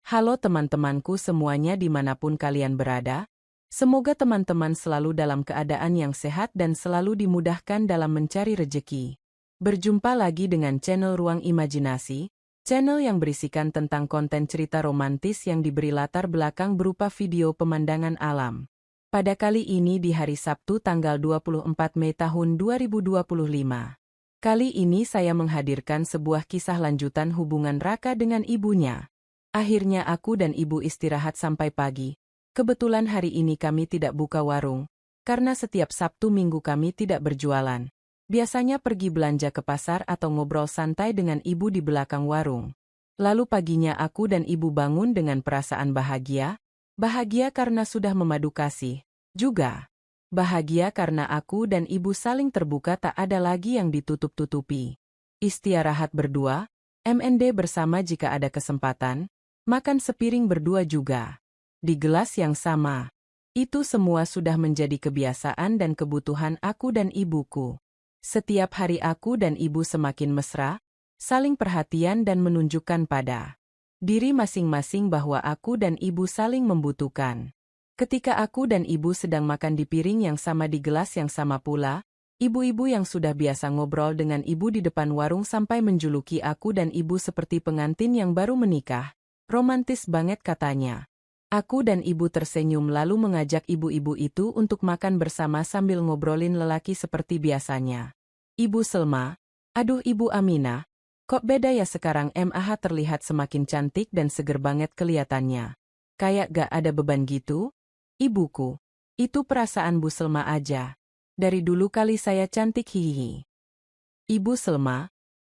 Halo teman-temanku semuanya dimanapun kalian berada. Semoga teman-teman selalu dalam keadaan yang sehat dan selalu dimudahkan dalam mencari rejeki. Berjumpa lagi dengan channel Ruang Imajinasi, channel yang berisikan tentang konten cerita romantis yang diberi latar belakang berupa video pemandangan alam. Pada kali ini di hari Sabtu tanggal 24 Mei tahun 2025. Kali ini saya menghadirkan sebuah kisah lanjutan hubungan Raka dengan ibunya. Akhirnya aku dan ibu istirahat sampai pagi. Kebetulan hari ini kami tidak buka warung, karena setiap Sabtu Minggu kami tidak berjualan. Biasanya pergi belanja ke pasar atau ngobrol santai dengan ibu di belakang warung. Lalu paginya aku dan ibu bangun dengan perasaan bahagia. Bahagia karena sudah memadu kasih. Juga bahagia karena aku dan ibu saling terbuka, tak ada lagi yang ditutup-tutupi. Istirahat berdua, MND bersama jika ada kesempatan. Makan sepiring berdua juga. Di gelas yang sama. Itu semua sudah menjadi kebiasaan dan kebutuhan aku dan ibuku. Setiap hari aku dan ibu semakin mesra, saling perhatian dan menunjukkan pada diri masing-masing bahwa aku dan ibu saling membutuhkan. Ketika aku dan ibu sedang makan di piring yang sama di gelas yang sama pula, ibu-ibu yang sudah biasa ngobrol dengan ibu di depan warung sampai menjuluki aku dan ibu seperti pengantin yang baru menikah. Romantis banget katanya. Aku dan ibu tersenyum lalu mengajak ibu-ibu itu untuk makan bersama sambil ngobrolin lelaki seperti biasanya. Ibu Selma, aduh Ibu Aminah, kok beda ya sekarang? MAH terlihat semakin cantik dan seger banget kelihatannya. Kayak gak ada beban gitu? Ibuku, itu perasaan Bu Selma aja. Dari dulu kali saya cantik hihihi. Ibu Selma,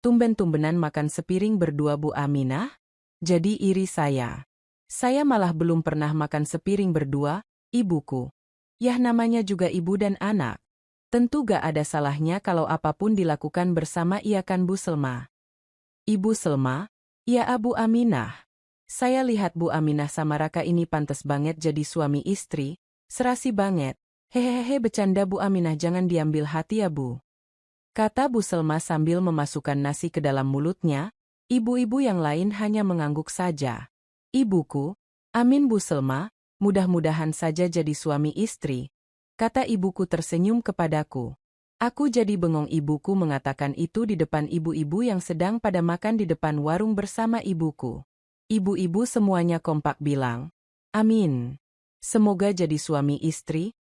tumben-tumbenan makan sepiring berdua Bu Aminah? Jadi iri saya. Saya malah belum pernah makan sepiring berdua, ibuku. Yah namanya juga ibu dan anak. Tentu gak ada salahnya kalau apapun dilakukan bersama, iya kan Bu Selma? Ibu Selma, ya Abu Aminah. Saya lihat Bu Aminah sama Raka ini pantas banget jadi suami istri, serasi banget. Hehehe bercanda Bu Aminah, jangan diambil hati ya Bu. Kata Bu Selma sambil memasukkan nasi ke dalam mulutnya. Ibu-ibu yang lain hanya mengangguk saja. Ibuku, amin Bu Selma, mudah-mudahan saja jadi suami istri. Kata ibuku tersenyum kepadaku. Aku jadi bengong. Ibuku mengatakan itu di depan ibu-ibu yang sedang pada makan di depan warung bersama ibuku. Ibu-ibu semuanya kompak bilang, amin. Semoga jadi suami istri.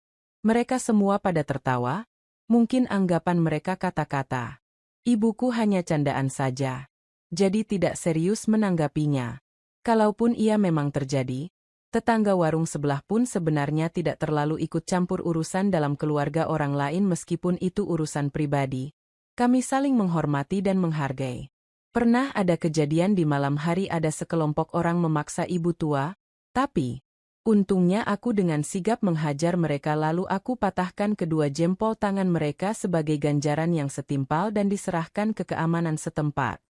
Mereka semua pada tertawa. Mungkin anggapan mereka kata-kata ibuku hanya candaan saja. Jadi tidak serius menanggapinya. Kalaupun ia memang terjadi, tetangga warung sebelah pun sebenarnya tidak terlalu ikut campur urusan dalam keluarga orang lain meskipun itu urusan pribadi. Kami saling menghormati dan menghargai. Pernah ada kejadian di malam hari ada sekelompok orang memaksa ibu tua, tapi untungnya aku dengan sigap menghajar mereka lalu aku patahkan kedua jempol tangan mereka sebagai ganjaran yang setimpal dan diserahkan ke keamanan setempat.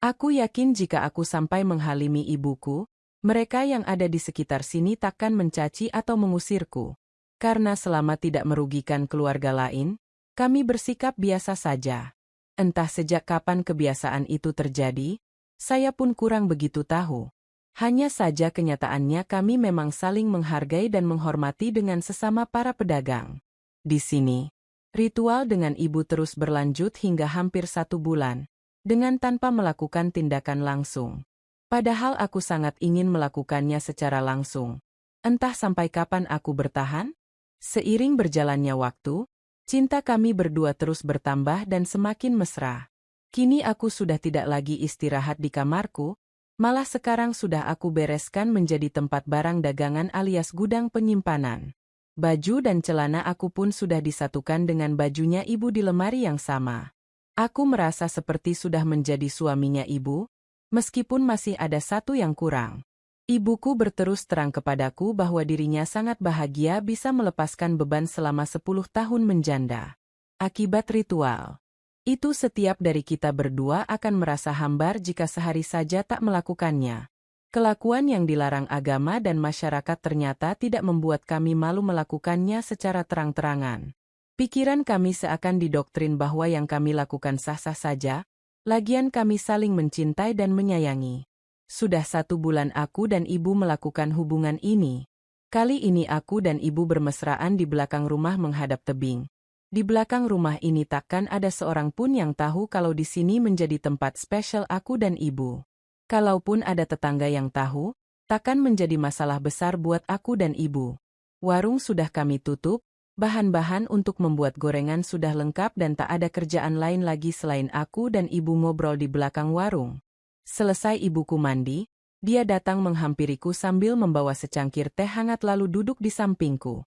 Aku yakin jika aku sampai menghalimi ibuku, mereka yang ada di sekitar sini takkan mencaci atau mengusirku. Karena selama tidak merugikan keluarga lain, kami bersikap biasa saja. Entah sejak kapan kebiasaan itu terjadi, saya pun kurang begitu tahu. Hanya saja kenyataannya kami memang saling menghargai dan menghormati dengan sesama para pedagang. Di sini, ritual dengan ibu terus berlanjut hingga hampir 1 bulan. Dengan tanpa melakukan tindakan langsung. Padahal aku sangat ingin melakukannya secara langsung. Entah sampai kapan aku bertahan? Seiring berjalannya waktu, cinta kami berdua terus bertambah dan semakin mesra. Kini aku sudah tidak lagi istirahat di kamarku, malah sekarang sudah aku bereskan menjadi tempat barang dagangan alias gudang penyimpanan. Baju dan celana aku pun sudah disatukan dengan bajunya ibu di lemari yang sama. Aku merasa seperti sudah menjadi suaminya ibu, meskipun masih ada satu yang kurang. Ibuku berterus terang kepadaku bahwa dirinya sangat bahagia bisa melepaskan beban selama 10 tahun menjanda. Akibat ritual itu setiap dari kita berdua akan merasa hambar jika sehari saja tak melakukannya. Kelakuan yang dilarang agama dan masyarakat ternyata tidak membuat kami malu melakukannya secara terang-terangan. Pikiran kami seakan didoktrin bahwa yang kami lakukan sah-sah saja, lagian kami saling mencintai dan menyayangi. Sudah 1 bulan aku dan ibu melakukan hubungan ini. Kali ini aku dan ibu bermesraan di belakang rumah menghadap tebing. Di belakang rumah ini takkan ada seorang pun yang tahu kalau di sini menjadi tempat spesial aku dan ibu. Kalaupun ada tetangga yang tahu, takkan menjadi masalah besar buat aku dan ibu. Warung sudah kami tutup, bahan-bahan untuk membuat gorengan sudah lengkap dan tak ada kerjaan lain lagi selain aku dan ibu ngobrol di belakang warung. Selesai ibuku mandi, dia datang menghampiriku sambil membawa secangkir teh hangat lalu duduk di sampingku.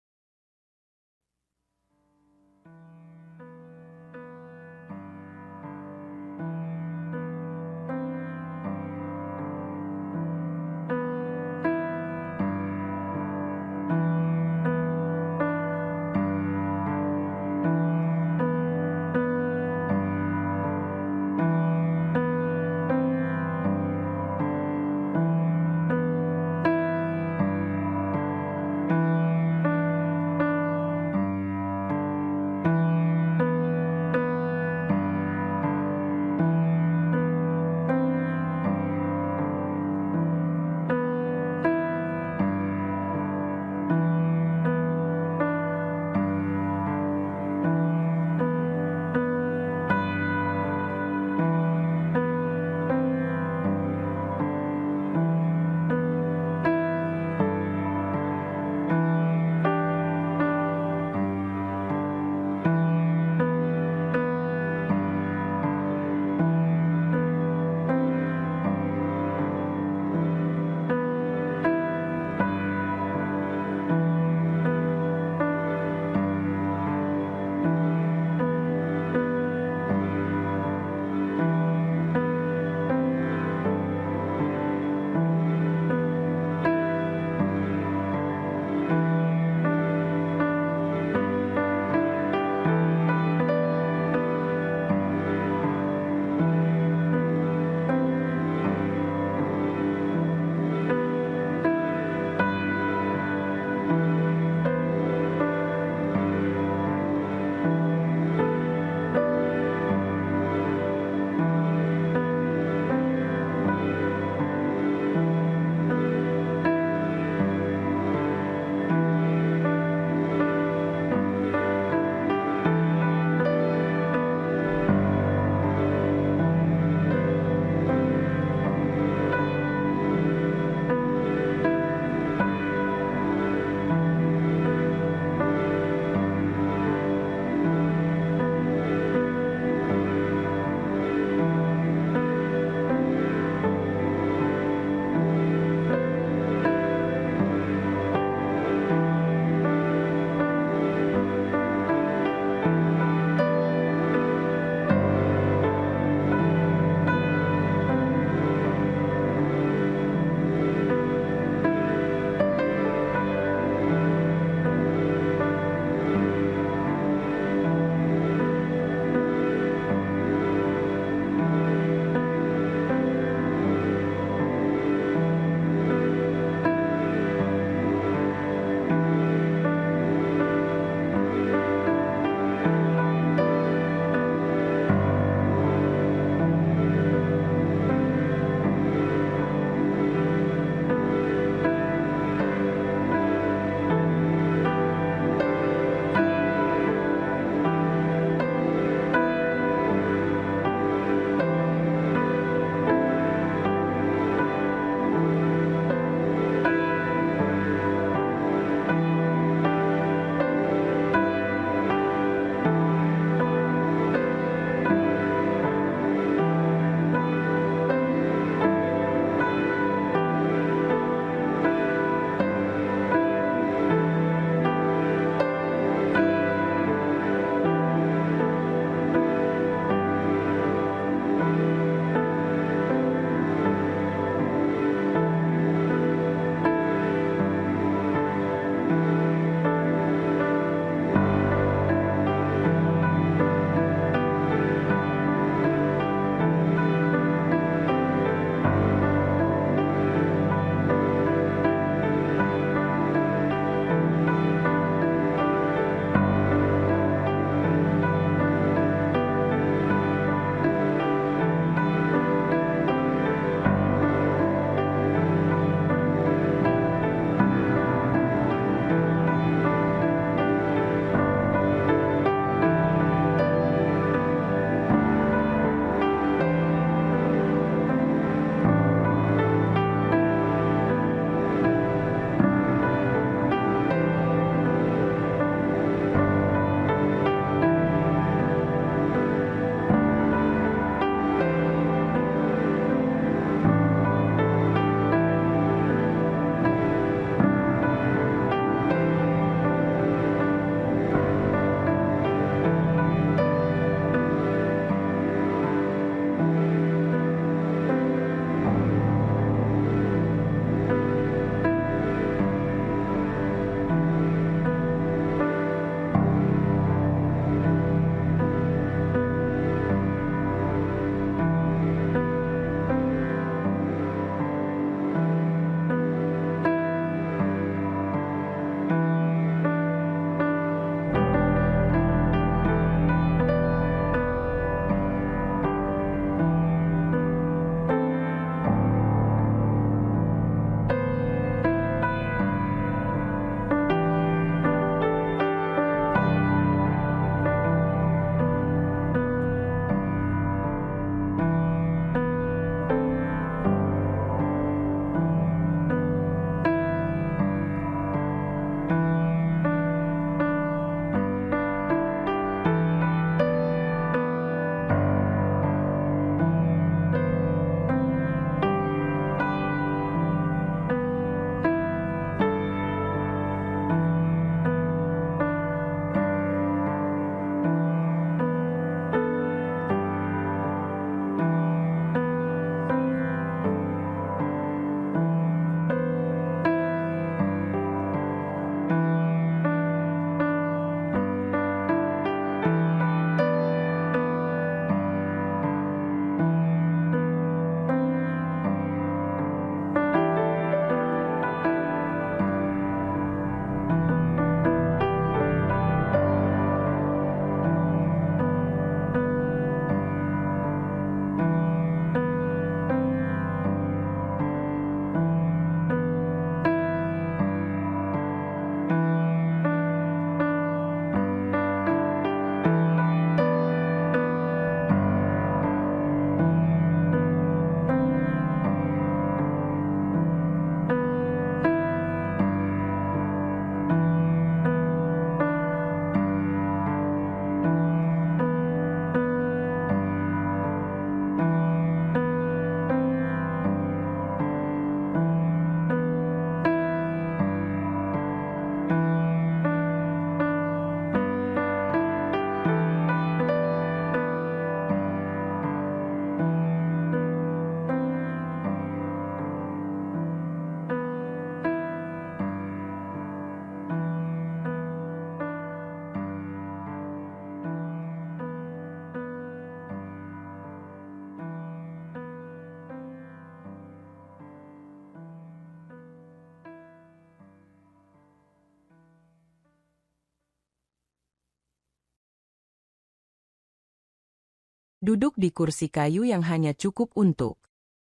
duduk di kursi kayu yang hanya cukup untuk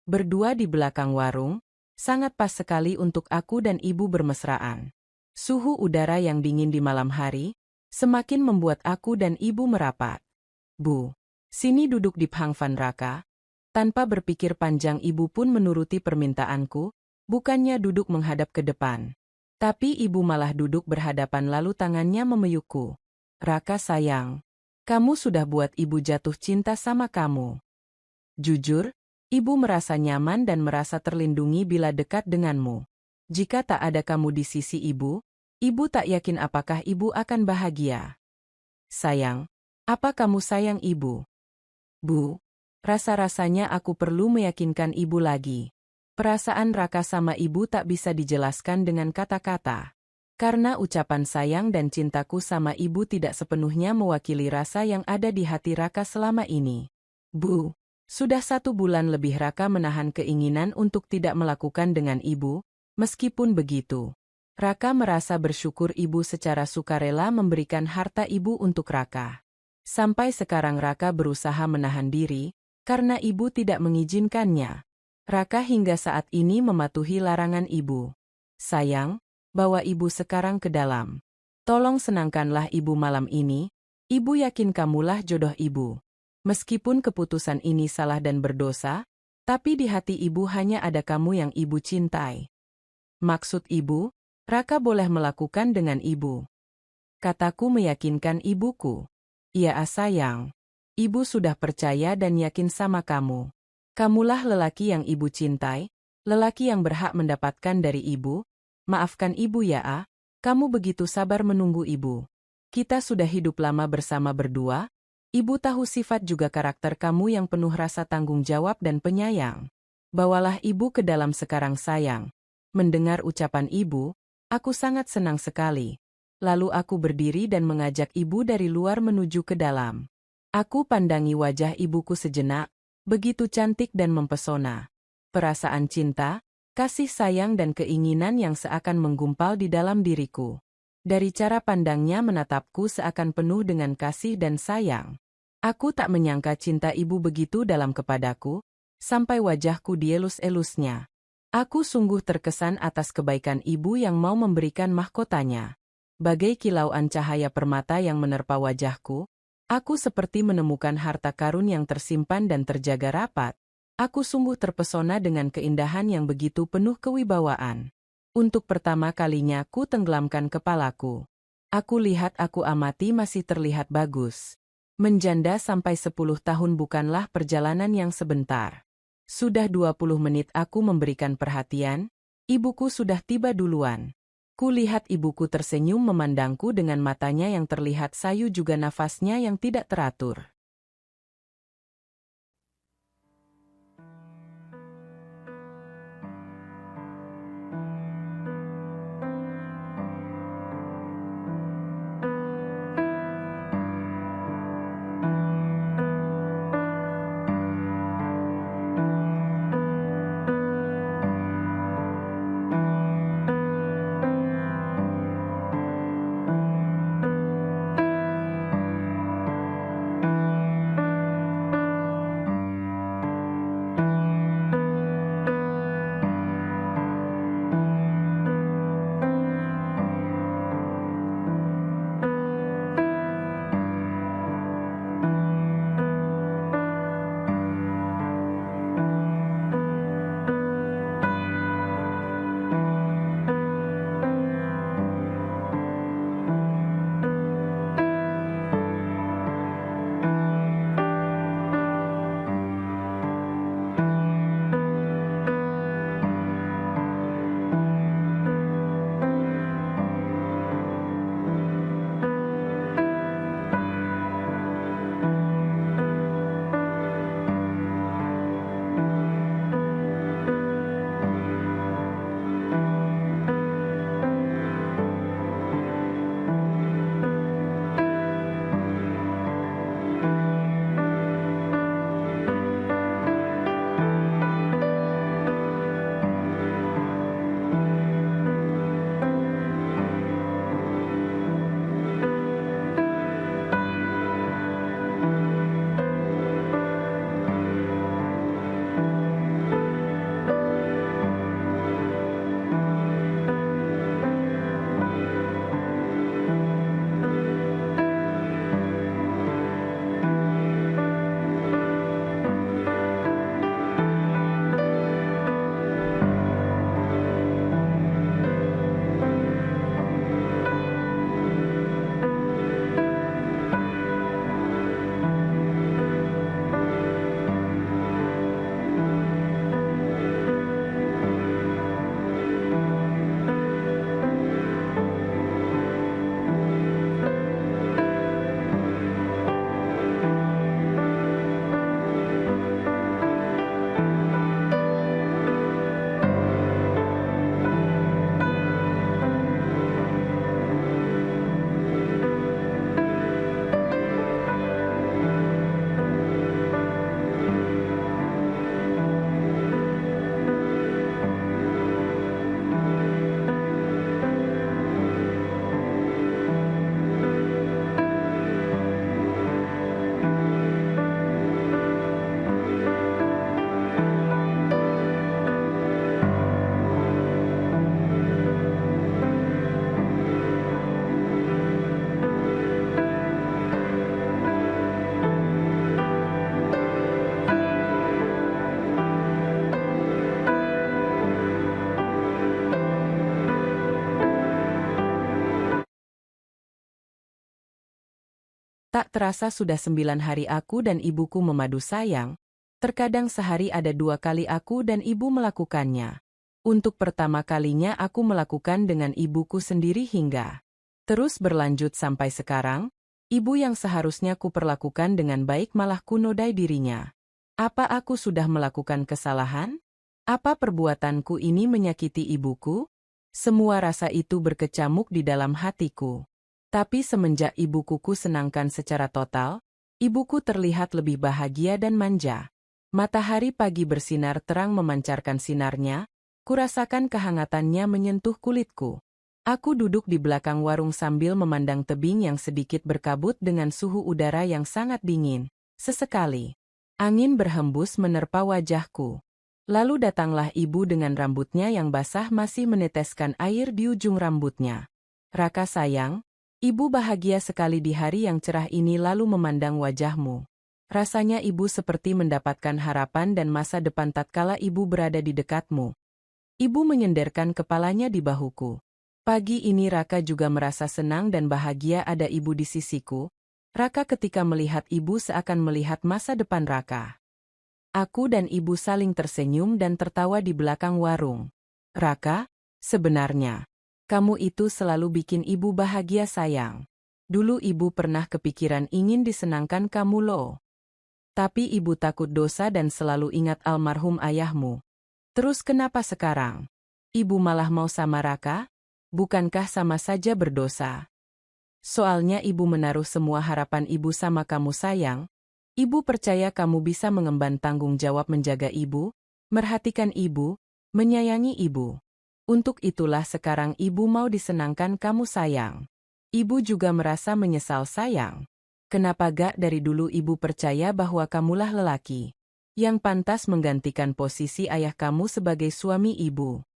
berdua di belakang warung, sangat pas sekali untuk aku dan ibu bermesraan. Suhu udara yang dingin di malam hari, semakin membuat aku dan ibu merapat. Bu, sini duduk di Phangvan Raka. Tanpa berpikir panjang ibu pun menuruti permintaanku, bukannya duduk menghadap ke depan. Tapi ibu malah duduk berhadapan lalu tangannya memeyukku. Raka sayang, kamu sudah buat ibu jatuh cinta sama kamu. Jujur, ibu merasa nyaman dan merasa terlindungi bila dekat denganmu. Jika tak ada kamu di sisi ibu tak yakin apakah ibu akan bahagia. Sayang, apa kamu sayang ibu? Bu, rasa-rasanya aku perlu meyakinkan ibu lagi. Perasaan Raka sama ibu tak bisa dijelaskan dengan kata-kata. Karena ucapan sayang dan cintaku sama ibu tidak sepenuhnya mewakili rasa yang ada di hati Raka selama ini. Bu, sudah 1 bulan lebih Raka menahan keinginan untuk tidak melakukan dengan ibu. Meskipun begitu, Raka merasa bersyukur ibu secara sukarela memberikan harta ibu untuk Raka. Sampai sekarang Raka berusaha menahan diri, karena ibu tidak mengizinkannya. Raka hingga saat ini mematuhi larangan ibu. Sayang, bawa ibu sekarang ke dalam. Tolong senangkanlah ibu malam ini, ibu yakin kamulah jodoh ibu. Meskipun keputusan ini salah dan berdosa, tapi di hati ibu hanya ada kamu yang ibu cintai. Maksud ibu, Raka boleh melakukan dengan ibu. Kataku meyakinkan ibuku. Iya sayang, ibu sudah percaya dan yakin sama kamu. Kamulah lelaki yang ibu cintai, lelaki yang berhak mendapatkan dari ibu. Maafkan ibu ya, kamu begitu sabar menunggu ibu. Kita sudah hidup lama bersama berdua. Ibu tahu sifat juga karakter kamu yang penuh rasa tanggung jawab dan penyayang. Bawalah ibu ke dalam sekarang sayang. Mendengar ucapan ibu, aku sangat senang sekali. Lalu aku berdiri dan mengajak ibu dari luar menuju ke dalam. Aku pandangi wajah ibuku sejenak, begitu cantik dan mempesona. Perasaan cinta, kasih sayang dan keinginan yang seakan menggumpal di dalam diriku. Dari cara pandangnya menatapku seakan penuh dengan kasih dan sayang. Aku tak menyangka cinta ibu begitu dalam kepadaku, sampai wajahku dielus-elusnya. Aku sungguh terkesan atas kebaikan ibu yang mau memberikan mahkotanya. Bagai kilauan cahaya permata yang menerpa wajahku, aku seperti menemukan harta karun yang tersimpan dan terjaga rapat. Aku sungguh terpesona dengan keindahan yang begitu penuh kewibawaan. Untuk pertama kalinya ku tenggelamkan kepalaku. Aku lihat aku amati masih terlihat bagus. Menjanda sampai 10 tahun bukanlah perjalanan yang sebentar. Sudah 20 menit aku memberikan perhatian, ibuku sudah tiba duluan. Kulihat ibuku tersenyum memandangku dengan matanya yang terlihat sayu juga nafasnya yang tidak teratur. Tak terasa sudah 9 hari aku dan ibuku memadu sayang. Terkadang sehari ada 2 kali aku dan ibu melakukannya. Untuk pertama kalinya aku melakukan dengan ibuku sendiri hingga terus berlanjut sampai sekarang. Ibu yang seharusnya kuperlakukan dengan baik malah kunodai dirinya. Apa aku sudah melakukan kesalahan? Apa perbuatanku ini menyakiti ibuku? Semua rasa itu berkecamuk di dalam hatiku. Tapi semenjak ibuku kusenangkan secara total, ibuku terlihat lebih bahagia dan manja. Matahari pagi bersinar terang memancarkan sinarnya, kurasakan kehangatannya menyentuh kulitku. Aku duduk di belakang warung sambil memandang tebing yang sedikit berkabut dengan suhu udara yang sangat dingin. Sesekali, angin berhembus menerpa wajahku. Lalu datanglah ibu dengan rambutnya yang basah masih meneteskan air di ujung rambutnya. Raka sayang, ibu bahagia sekali di hari yang cerah ini lalu memandang wajahmu. Rasanya ibu seperti mendapatkan harapan dan masa depan tatkala ibu berada di dekatmu. Ibu menyenderkan kepalanya di bahuku. Pagi ini Raka juga merasa senang dan bahagia ada ibu di sisiku. Raka ketika melihat ibu seakan melihat masa depan Raka. Aku dan ibu saling tersenyum dan tertawa di belakang warung. Raka, sebenarnya, kamu itu selalu bikin ibu bahagia sayang. Dulu ibu pernah kepikiran ingin disenangkan kamu loh. Tapi ibu takut dosa dan selalu ingat almarhum ayahmu. Terus kenapa sekarang? Ibu malah mau sama Raka? Bukankah sama saja berdosa? Soalnya ibu menaruh semua harapan ibu sama kamu sayang. Ibu percaya kamu bisa mengemban tanggung jawab menjaga ibu, merhatikan ibu, menyayangi ibu. Untuk itulah sekarang ibu mau disenangkan kamu sayang. Ibu juga merasa menyesal sayang. Kenapa gak dari dulu ibu percaya bahwa kamulah lelaki yang pantas menggantikan posisi ayah kamu sebagai suami ibu?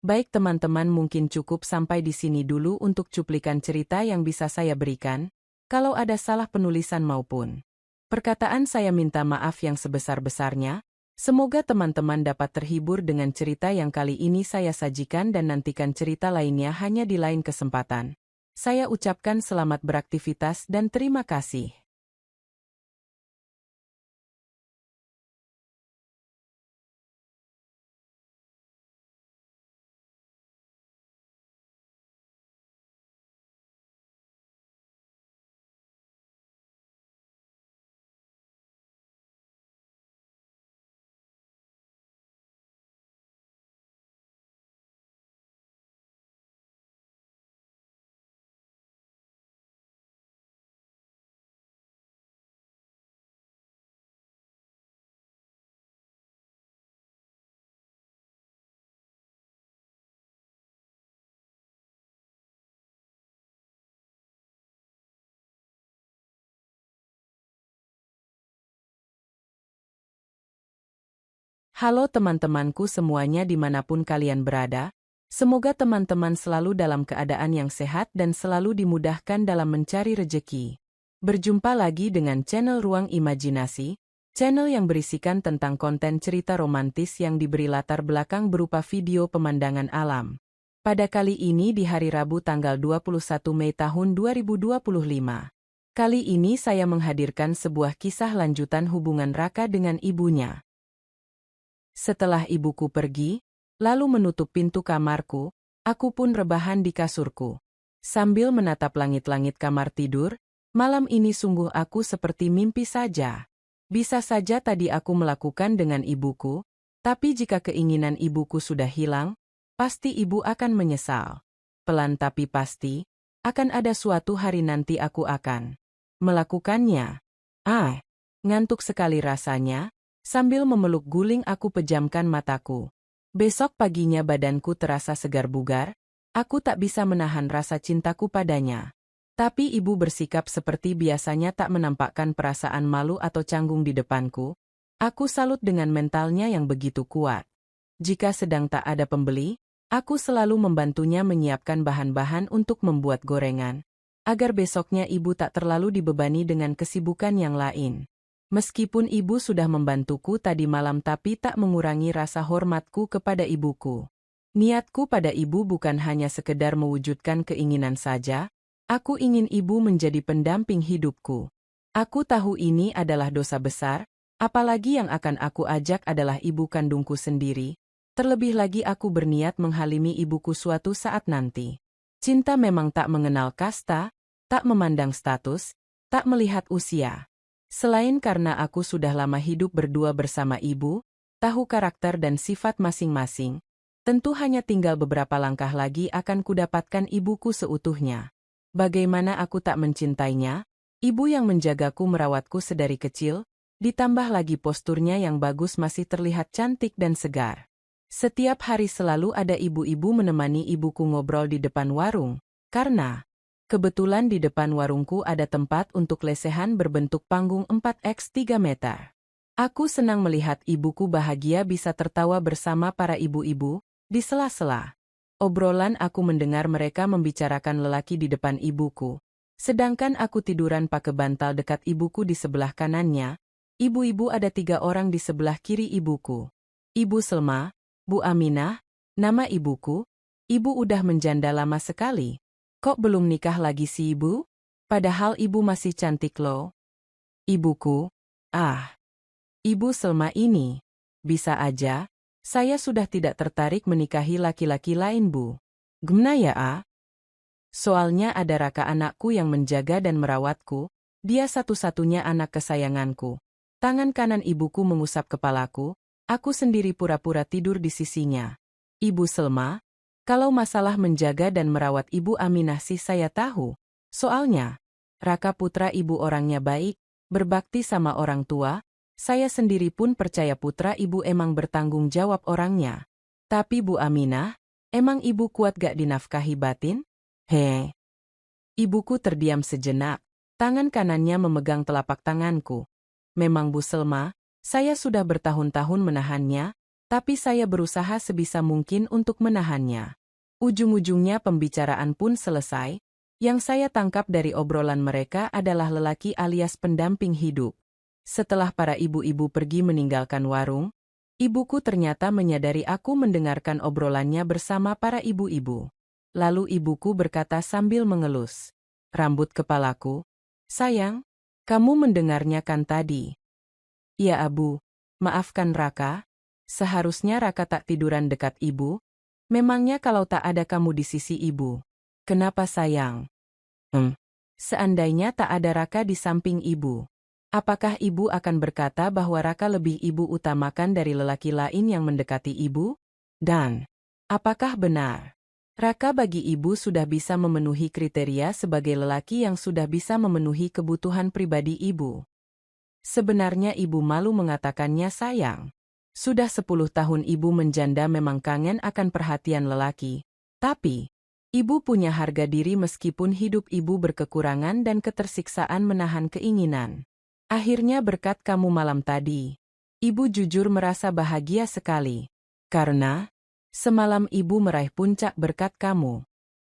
Baik teman-teman, mungkin cukup sampai di sini dulu untuk cuplikan cerita yang bisa saya berikan. Kalau ada salah penulisan maupun perkataan saya minta maaf yang sebesar-besarnya. Semoga teman-teman dapat terhibur dengan cerita yang kali ini saya sajikan dan nantikan cerita lainnya hanya di lain kesempatan. Saya ucapkan selamat beraktivitas dan terima kasih. Halo teman-temanku semuanya dimanapun kalian berada, semoga teman-teman selalu dalam keadaan yang sehat dan selalu dimudahkan dalam mencari rejeki. Berjumpa lagi dengan channel Ruang Imajinasi, channel yang berisikan tentang konten cerita romantis yang diberi latar belakang berupa video pemandangan alam. Pada kali ini di hari Rabu tanggal 21 Mei tahun 2025. Kali ini saya menghadirkan sebuah kisah lanjutan hubungan Raka dengan ibunya. Setelah ibuku pergi, lalu menutup pintu kamarku, aku pun rebahan di kasurku. Sambil menatap langit-langit kamar tidur, malam ini sungguh aku seperti mimpi saja. Bisa saja tadi aku melakukan dengan ibuku, tapi jika keinginan ibuku sudah hilang, pasti ibu akan menyesal. Pelan tapi pasti, akan ada suatu hari nanti aku akan melakukannya. Ngantuk sekali rasanya. Sambil memeluk guling aku pejamkan mataku. Besok paginya badanku terasa segar bugar, aku tak bisa menahan rasa cintaku padanya. Tapi ibu bersikap seperti biasanya tak menampakkan perasaan malu atau canggung di depanku. Aku salut dengan mentalnya yang begitu kuat. Jika sedang tak ada pembeli, aku selalu membantunya menyiapkan bahan-bahan untuk membuat gorengan, agar besoknya ibu tak terlalu dibebani dengan kesibukan yang lain. Meskipun ibu sudah membantuku tadi malam tapi tak mengurangi rasa hormatku kepada ibuku. Niatku pada ibu bukan hanya sekedar mewujudkan keinginan saja, Aku ingin ibu menjadi pendamping hidupku. Aku tahu ini adalah dosa besar, apalagi yang akan aku ajak adalah ibu kandungku sendiri. Terlebih lagi aku berniat menghalimi ibuku suatu saat nanti. Cinta memang tak mengenal kasta, tak memandang status, tak melihat usia. Selain karena aku sudah lama hidup berdua bersama ibu, tahu karakter dan sifat masing-masing, tentu hanya tinggal beberapa langkah lagi akan kudapatkan ibuku seutuhnya. Bagaimana aku tak mencintainya? Ibu yang menjagaku merawatku sedari kecil, ditambah lagi posturnya yang bagus masih terlihat cantik dan segar. Setiap hari selalu ada ibu-ibu menemani ibuku ngobrol di depan warung, karena kebetulan di depan warungku ada tempat untuk lesehan berbentuk panggung 4x3 meter. Aku senang melihat ibuku bahagia bisa tertawa bersama para ibu-ibu, di sela-sela obrolan aku mendengar mereka membicarakan lelaki di depan ibuku. Sedangkan aku tiduran pakai bantal dekat ibuku di sebelah kanannya, ibu-ibu ada 3 orang di sebelah kiri ibuku. Ibu Selma, Bu Aminah, nama ibuku, ibu udah menjanda lama sekali. Kok belum nikah lagi si ibu? Padahal ibu masih cantik loh. Ibuku, Ibu Selma ini. Bisa aja, saya sudah tidak tertarik menikahi laki-laki lain bu. Gimana ya Soalnya ada Raka anakku yang menjaga dan merawatku, dia satu-satunya anak kesayanganku. Tangan kanan ibuku mengusap kepalaku, aku sendiri pura-pura tidur di sisinya. Ibu Selma, kalau masalah menjaga dan merawat Ibu Aminah sih saya tahu. Soalnya, Raka putra ibu orangnya baik, berbakti sama orang tua, saya sendiri pun percaya putra ibu emang bertanggung jawab orangnya. Tapi Bu Aminah, emang ibu kuat gak dinafkahi batin? Ibuku terdiam sejenak, tangan kanannya memegang telapak tanganku. Memang Bu Selma, saya sudah bertahun-tahun menahannya, tapi saya berusaha sebisa mungkin untuk menahannya. Ujung-ujungnya pembicaraan pun selesai. Yang saya tangkap dari obrolan mereka adalah lelaki alias pendamping hidup. Setelah para ibu-ibu pergi meninggalkan warung, ibuku ternyata menyadari aku mendengarkan obrolannya bersama para ibu-ibu. Lalu ibuku berkata sambil mengelus rambut kepalaku, "Sayang, kamu mendengarnya kan tadi?" "Ya Abu, maafkan Raka. Seharusnya Raka tak tiduran dekat ibu. Memangnya kalau tak ada kamu di sisi ibu. Kenapa sayang?" Seandainya tak ada Raka di samping ibu, apakah ibu akan berkata bahwa Raka lebih ibu utamakan dari lelaki lain yang mendekati ibu? Dan, apakah benar Raka bagi ibu sudah bisa memenuhi kriteria sebagai lelaki yang sudah bisa memenuhi kebutuhan pribadi ibu? Sebenarnya ibu malu mengatakannya sayang. Sudah 10 tahun ibu menjanda memang kangen akan perhatian lelaki. Tapi, ibu punya harga diri meskipun hidup ibu berkekurangan dan ketersiksaan menahan keinginan. Akhirnya berkat kamu malam tadi, ibu jujur merasa bahagia sekali. Karena, semalam ibu meraih puncak berkat kamu.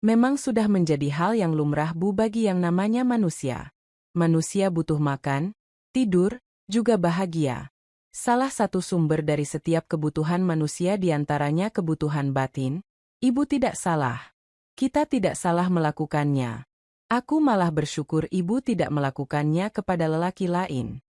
Memang sudah menjadi hal yang lumrah bu bagi yang namanya manusia. Manusia butuh makan, tidur, juga bahagia. Salah satu sumber dari setiap kebutuhan manusia diantaranya kebutuhan batin. Ibu tidak salah. Kita tidak salah melakukannya. Aku malah bersyukur ibu tidak melakukannya kepada lelaki lain.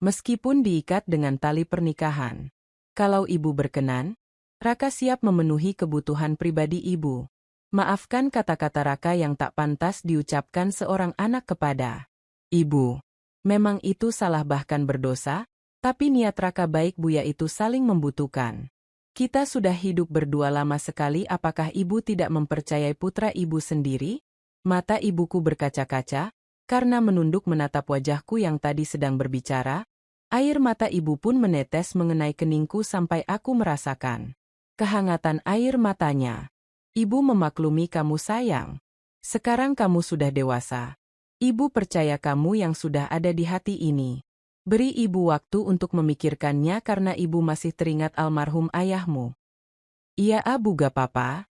Meskipun diikat dengan tali pernikahan. Kalau ibu berkenan, Raka siap memenuhi kebutuhan pribadi ibu. Maafkan kata-kata Raka yang tak pantas diucapkan seorang anak kepada ibu. Memang itu salah bahkan berdosa, tapi niat Raka baik Buya itu saling membutuhkan. Kita sudah hidup berdua lama sekali, apakah ibu tidak mempercayai putra ibu sendiri? Mata ibuku berkaca-kaca, karena menunduk menatap wajahku yang tadi sedang berbicara. Air mata ibu pun menetes mengenai keningku sampai aku merasakan kehangatan air matanya. Ibu memaklumi kamu sayang. Sekarang kamu sudah dewasa. Ibu percaya kamu yang sudah ada di hati ini. Beri ibu waktu untuk memikirkannya karena ibu masih teringat almarhum ayahmu. Iya Abu gak papa.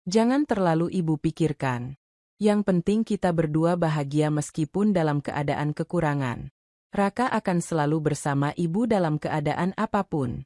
Jangan terlalu ibu pikirkan. Yang penting kita berdua bahagia meskipun dalam keadaan kekurangan. Raka akan selalu bersama ibu dalam keadaan apapun.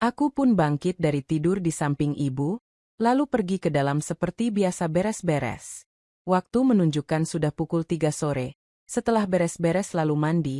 Aku pun bangkit dari tidur di samping ibu, lalu pergi ke dalam seperti biasa beres-beres. Waktu menunjukkan sudah pukul 3 sore. Setelah beres-beres lalu mandi,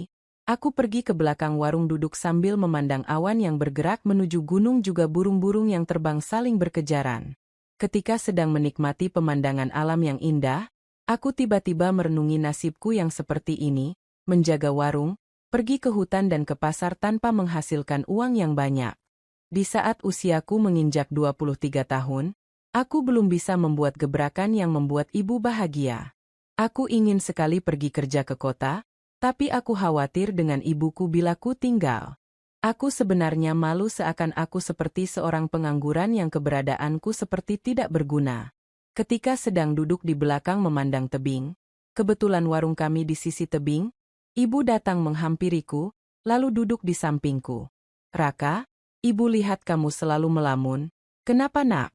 aku pergi ke belakang warung duduk sambil memandang awan yang bergerak menuju gunung juga burung-burung yang terbang saling berkejaran. Ketika sedang menikmati pemandangan alam yang indah, aku tiba-tiba merenungi nasibku yang seperti ini, menjaga warung, pergi ke hutan dan ke pasar tanpa menghasilkan uang yang banyak. Di saat usiaku menginjak 23 tahun, aku belum bisa membuat gebrakan yang membuat ibu bahagia. Aku ingin sekali pergi kerja ke kota, tapi aku khawatir dengan ibuku bila ku tinggal. Aku sebenarnya malu seakan aku seperti seorang pengangguran yang keberadaanku seperti tidak berguna. Ketika sedang duduk di belakang memandang tebing, kebetulan warung kami di sisi tebing, ibu datang menghampiriku, lalu duduk di sampingku. "Raka, ibu lihat kamu selalu melamun. Kenapa, nak?"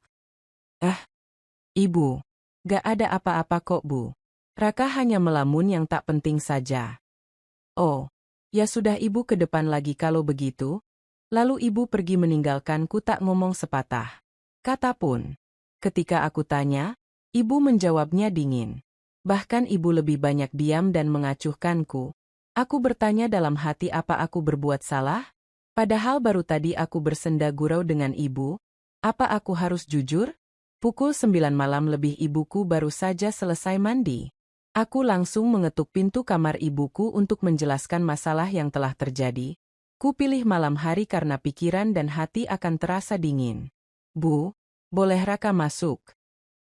Ibu. Gak ada apa-apa kok, Bu. Raka hanya melamun yang tak penting saja. Oh, ya sudah, ibu ke depan lagi kalau begitu. Lalu ibu pergi meninggalkanku tak ngomong sepatah kata pun. Ketika aku tanya, ibu menjawabnya dingin. Bahkan ibu lebih banyak diam dan mengacuhkanku. Aku bertanya dalam hati apa aku berbuat salah? Padahal baru tadi aku bersenda gurau dengan ibu. Apa aku harus jujur? Pukul 9 malam lebih ibuku baru saja selesai mandi. Aku langsung mengetuk pintu kamar ibuku untuk menjelaskan masalah yang telah terjadi. Ku pilih malam hari karena pikiran dan hati akan terasa dingin. "Bu, boleh Raka masuk?"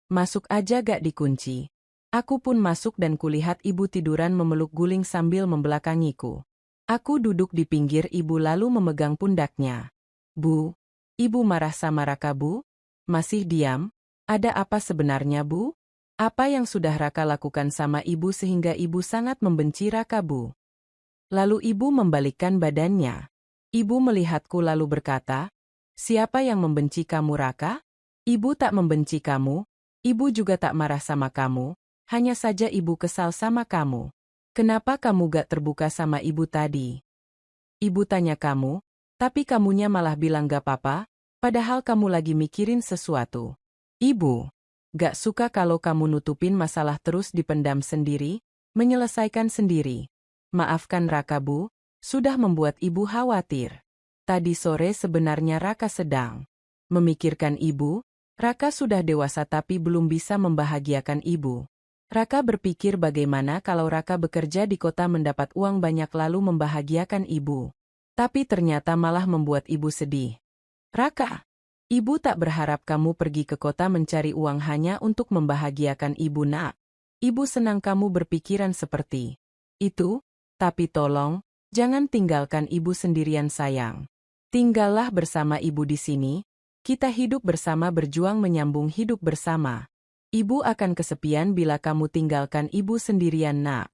"Masuk aja, gak dikunci." Aku pun masuk dan kulihat ibu tiduran memeluk guling sambil membelakangiku. Aku duduk di pinggir ibu lalu memegang pundaknya. "Bu, ibu marah sama Raka, Bu?" Masih diam? Ada apa sebenarnya, Bu? Apa yang sudah Raka lakukan sama ibu sehingga ibu sangat membenci Raka, Bu? Lalu ibu membalikkan badannya. Ibu melihatku lalu berkata, "Siapa yang membenci kamu, Raka? Ibu tak membenci kamu. Ibu juga tak marah sama kamu. Hanya saja ibu kesal sama kamu. Kenapa kamu gak terbuka sama ibu tadi? Ibu tanya kamu, tapi kamunya malah bilang gak apa-apa, padahal kamu lagi mikirin sesuatu. Ibu gak suka kalau kamu nutupin masalah terus dipendam sendiri, menyelesaikan sendiri. Maafkan Raka, Bu, sudah membuat ibu khawatir. Tadi sore sebenarnya Raka sedang memikirkan ibu. Raka sudah dewasa tapi belum bisa membahagiakan ibu. Raka berpikir bagaimana kalau Raka bekerja di kota mendapat uang banyak lalu membahagiakan ibu. Tapi ternyata malah membuat ibu sedih. Raka, ibu tak berharap kamu pergi ke kota mencari uang hanya untuk membahagiakan ibu, nak. Ibu senang kamu berpikiran seperti itu, tapi tolong, jangan tinggalkan ibu sendirian, sayang. Tinggallah bersama ibu di sini, kita hidup bersama berjuang menyambung hidup bersama. Ibu akan kesepian bila kamu tinggalkan ibu sendirian, nak."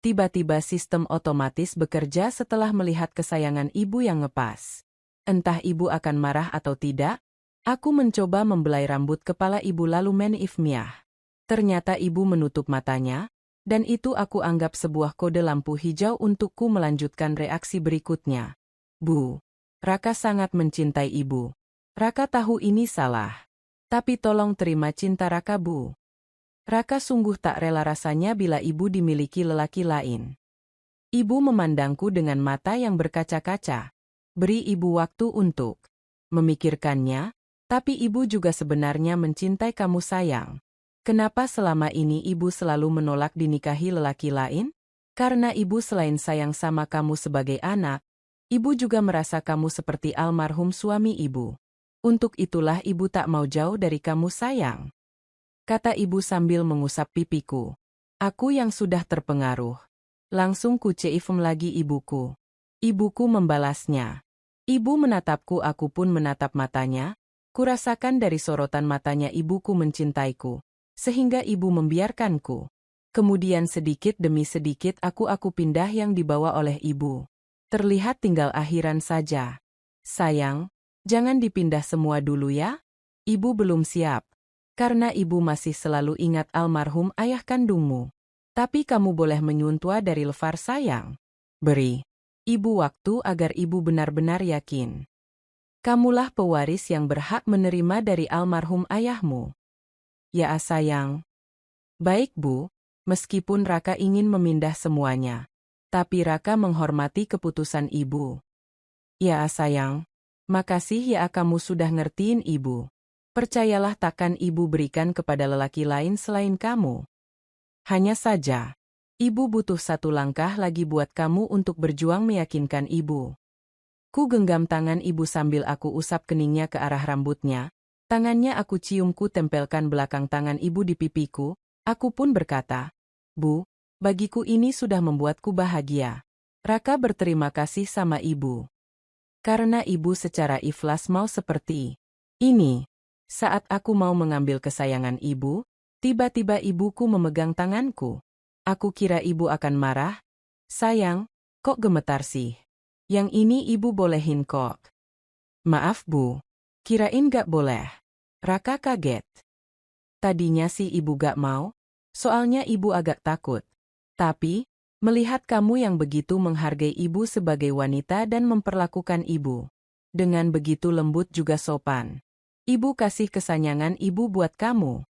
Tiba-tiba sistem otomatis bekerja setelah melihat kesayangan ibu yang ngepas. Entah ibu akan marah atau tidak, aku mencoba membelai rambut kepala ibu lalu menifmiah. Ternyata ibu menutup matanya, dan itu aku anggap sebuah kode lampu hijau untukku melanjutkan reaksi berikutnya. Bu, Raka sangat mencintai ibu. Raka tahu ini salah. Tapi tolong terima cinta Raka, Bu. Raka sungguh tak rela rasanya bila ibu dimiliki lelaki lain. Ibu memandangku dengan mata yang berkaca-kaca. Beri ibu waktu untuk memikirkannya, tapi ibu juga sebenarnya mencintai kamu sayang. Kenapa selama ini ibu selalu menolak dinikahi lelaki lain? Karena ibu selain sayang sama kamu sebagai anak, ibu juga merasa kamu seperti almarhum suami ibu. Untuk itulah ibu tak mau jauh dari kamu sayang. Kata ibu sambil mengusap pipiku. Aku yang sudah terpengaruh. Langsung ku ceifem lagi ibuku. Ibuku membalasnya. Ibu menatapku, aku pun menatap matanya. Kurasakan dari sorotan matanya ibuku mencintaiku. Sehingga ibu membiarkanku. Kemudian sedikit demi sedikit aku pindah yang dibawa oleh ibu. Terlihat tinggal akhiran saja. Sayang, jangan dipindah semua dulu ya. Ibu belum siap. Karena ibu masih selalu ingat almarhum ayah kandungmu. Tapi kamu boleh menyuntua dari Levar sayang. Beri ibu waktu agar ibu benar-benar yakin. Kamulah pewaris yang berhak menerima dari almarhum ayahmu. Ya sayang. Baik Bu, meskipun Raka ingin memindah semuanya. Tapi Raka menghormati keputusan ibu. Ya sayang. Makasih ya kamu sudah ngertiin ibu. Percayalah takkan ibu berikan kepada lelaki lain selain kamu. Hanya saja, ibu butuh satu langkah lagi buat kamu untuk berjuang meyakinkan ibu. Ku genggam tangan ibu sambil aku usap keningnya ke arah rambutnya. Tangannya aku cium, ku tempelkan belakang tangan ibu di pipiku. Aku pun berkata, Bu, bagiku ini sudah membuatku bahagia. Raka berterima kasih sama ibu. Karena ibu secara ikhlas mau seperti ini. Saat aku mau mengambil kesayangan ibu, tiba-tiba ibuku memegang tanganku. Aku kira ibu akan marah. Sayang, kok gemetar sih? Yang ini ibu bolehin kok. Maaf Bu, kirain gak boleh. Raka kaget. Tadinya sih ibu gak mau, soalnya ibu agak takut. Tapi, melihat kamu yang begitu menghargai ibu sebagai wanita dan memperlakukan ibu dengan begitu lembut juga sopan. Ibu kasih kesayangan ibu buat kamu.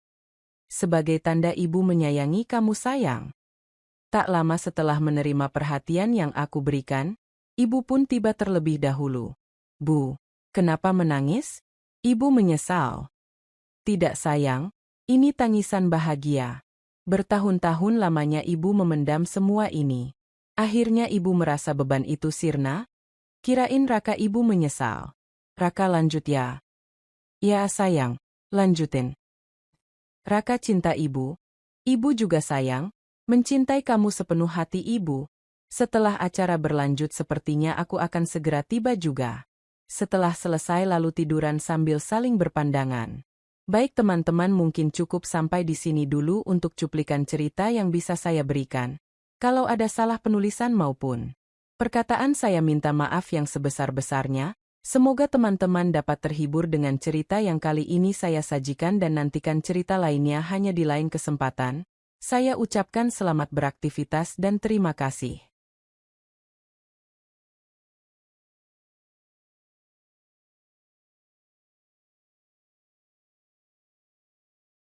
Sebagai tanda ibu menyayangi kamu sayang. Tak lama setelah menerima perhatian yang aku berikan, ibu pun tiba terlebih dahulu. Bu, kenapa menangis? Ibu menyesal. Tidak sayang, ini tangisan bahagia. Bertahun-tahun lamanya ibu memendam semua ini. Akhirnya ibu merasa beban itu sirna. Kirain Raka ibu menyesal. Raka lanjut ya. Ya sayang, lanjutin. Raka cinta ibu. Ibu juga sayang, mencintai kamu sepenuh hati ibu. Setelah acara berlanjut sepertinya aku akan segera tiba juga. Setelah selesai lalu tiduran sambil saling berpandangan. Baik teman-teman, mungkin cukup sampai di sini dulu untuk cuplikan cerita yang bisa saya berikan. Kalau ada salah penulisan maupun perkataan saya minta maaf yang sebesar-besarnya. Semoga teman-teman dapat terhibur dengan cerita yang kali ini saya sajikan dan nantikan cerita lainnya hanya di lain kesempatan. Saya ucapkan selamat beraktivitas dan terima kasih.